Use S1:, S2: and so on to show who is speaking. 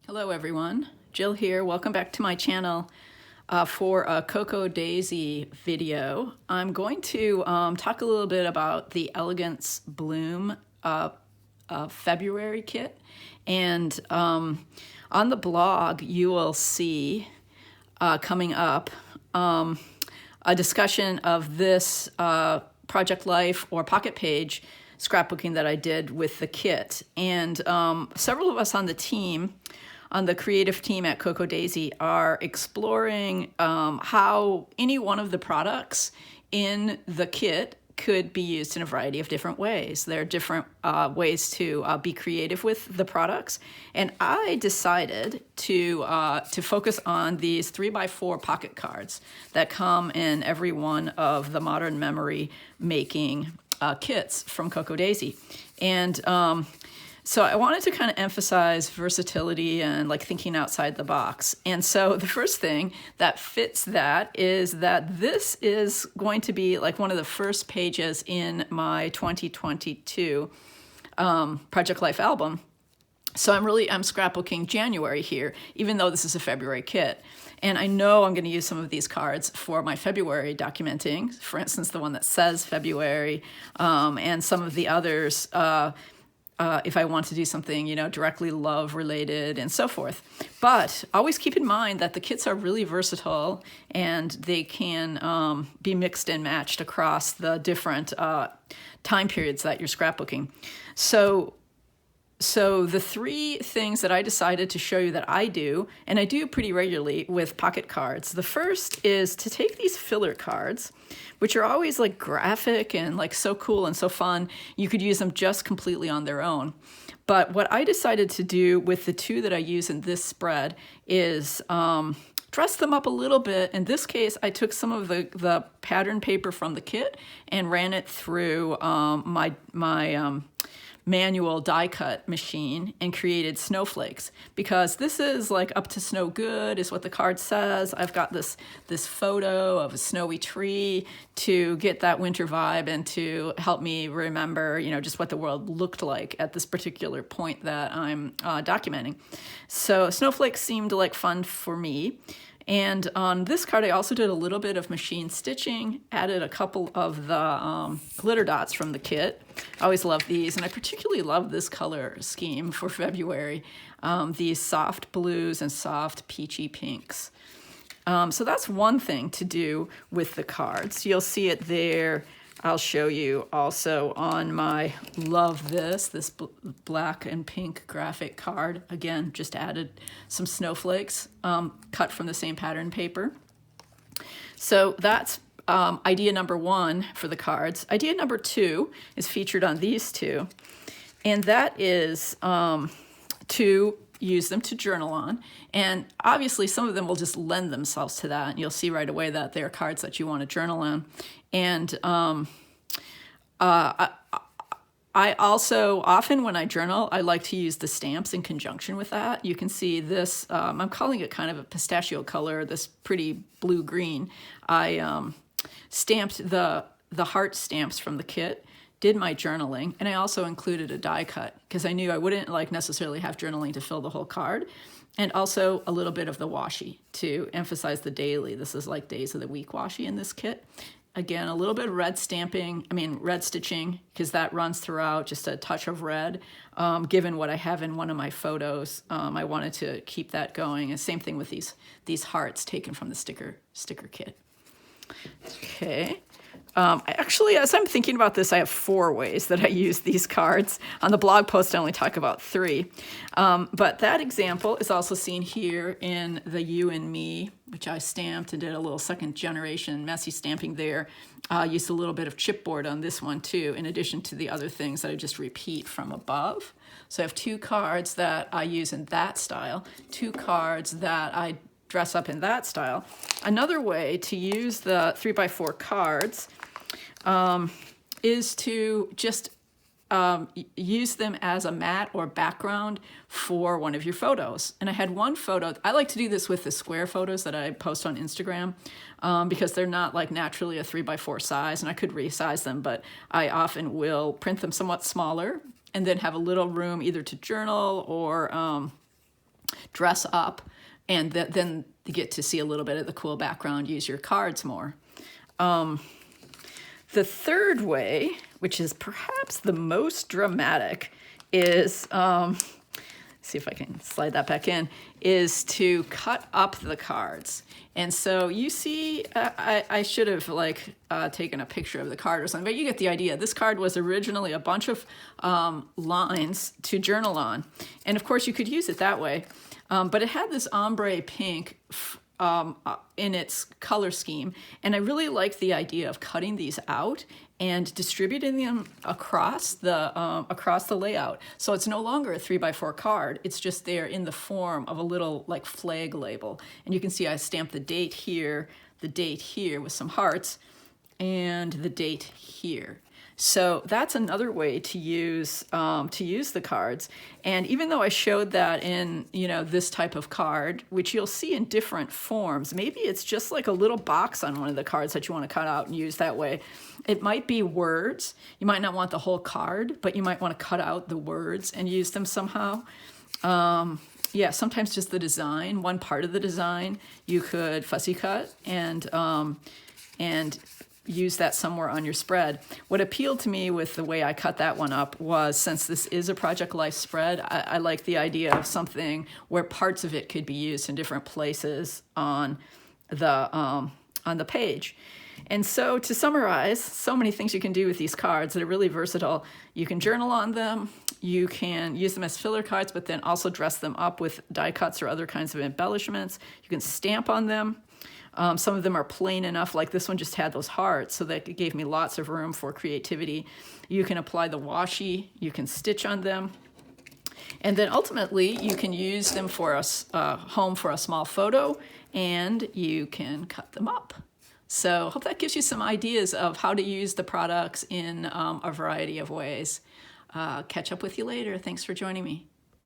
S1: Hello everyone, Jill here. Welcome back to my channel for a Cocoa Daisy video. I'm going to talk a little bit about the Elegance Bloom February kit. And on the blog, you will see coming up a discussion of this Project Life or Pocket Page scrapbooking that I did with the kit. And several of us on the team, on the creative team at Cocoa Daisy, are exploring how any one of the products in the kit could be used in a variety of different ways. There are different ways to be creative with the products. And I decided to focus on these 3x4 pocket cards that come in every one of the Modern Memory making kits from Cocoa Daisy. And so I wanted to kind of emphasize versatility and like thinking outside the box. And so the first thing that fits that is that this is going to be like one of the first pages in my 2022 Project Life album. So I'm scrapbooking January here, even though this is a February kit. And I know I'm going to use some of these cards for my February documenting, for instance, the one that says February, and some of the others, if I want to do something, directly love related and so forth. But always keep in mind that the kits are really versatile and they can be mixed and matched across the different time periods that you're scrapbooking. So the three things that I decided to show you that I do, and I do pretty regularly with pocket cards. The first is to take these filler cards, which are always like graphic and like so cool and so fun. You could use them just completely on their own. But what I decided to do with the two that I use in this spread is dress them up a little bit. In this case, I took some of the pattern paper from the kit and ran it through my manual die cut machine and created snowflakes, because this is like up to snow good is what the card says. I've got this photo of a snowy tree to get that winter vibe and to help me remember, just what the world looked like at this particular point that I'm documenting. So snowflakes seemed like fun for me. And on this card, I also did a little bit of machine stitching, added a couple of the glitter dots from the kit. I always love these, and I particularly love this color scheme for February, these soft blues and soft peachy pinks. So that's one thing to do with the cards. You'll see it there. I'll show you also on my Love This black and pink graphic card. Again, just added some snowflakes cut from the same pattern paper. So that's idea number one for the cards. Idea number two is featured on these two, and that is to use them to journal on. And obviously some of them will just lend themselves to that, and you'll see right away that they're cards that you want to journal on. And I also, often when I journal, I like to use the stamps in conjunction with that. You can see this, I'm calling it kind of a pistachio color, this pretty blue-green. I stamped the heart stamps from the kit, did my journaling, and I also included a die cut because I knew I wouldn't necessarily have journaling to fill the whole card, and also a little bit of the washi to emphasize the daily. This is like days of the week washi in this kit. Again, a little bit of red stitching, because that runs throughout, just a touch of red. Given what I have in one of my photos, I wanted to keep that going. And same thing with these hearts taken from the sticker kit. Okay. Actually, as I'm thinking about this, I have 4 ways that I use these cards. On the blog post, I only talk about 3. But that example is also seen here in the You and Me, which I stamped and did a little second generation messy stamping there. Used a little bit of chipboard on this one too, in addition to the other things that I just repeat from above. So I have 2 cards that I use in that style, 2 cards that I dress up in that style. Another way to use the 3x4 cards is to just use them as a mat or background for one of your photos. And I had one photo, I like to do this with the square photos that I post on Instagram, because they're not like naturally a 3x4 size, and I could resize them, but I often will print them somewhat smaller and then have a little room either to journal or dress up, and then you get to see a little bit of the cool background, use your cards more. The third way, which is perhaps the most dramatic, is, see if I can slide that back in, is to cut up the cards. And so you see, I should have taken a picture of the card or something, but you get the idea. This card was originally a bunch of lines to journal on. And of course you could use it that way, but it had this ombre pink in its color scheme. And I really like the idea of cutting these out and distributing them across the layout. So it's no longer a 3x4 card. It's just there in the form of a little like flag label. And you can see I stamped the date here with some hearts, and the date here. So that's another way to use the cards. And even though I showed that in this type of card, which you'll see in different forms, maybe it's just like a little box on one of the cards that you want to cut out and use that way. It might be words. You might not want the whole card, but you might want to cut out the words and use them somehow. Yeah, sometimes just the design, one part of the design, you could fussy cut and use that somewhere on your spread. What appealed to me with the way I cut that one up was, since this is a Project Life spread, I like the idea of something where parts of it could be used in different places on the page. And so to summarize, so many things you can do with these cards that are really versatile. You can journal on them, you can use them as filler cards, but then also dress them up with die cuts or other kinds of embellishments. You can stamp on them. Some of them are plain enough, like this one just had those hearts, so that it gave me lots of room for creativity. You can apply the washi, you can stitch on them, and then ultimately you can use them for a home for a small photo, and you can cut them up. So I hope that gives you some ideas of how to use the products in a variety of ways. Catch up with you later. Thanks for joining me.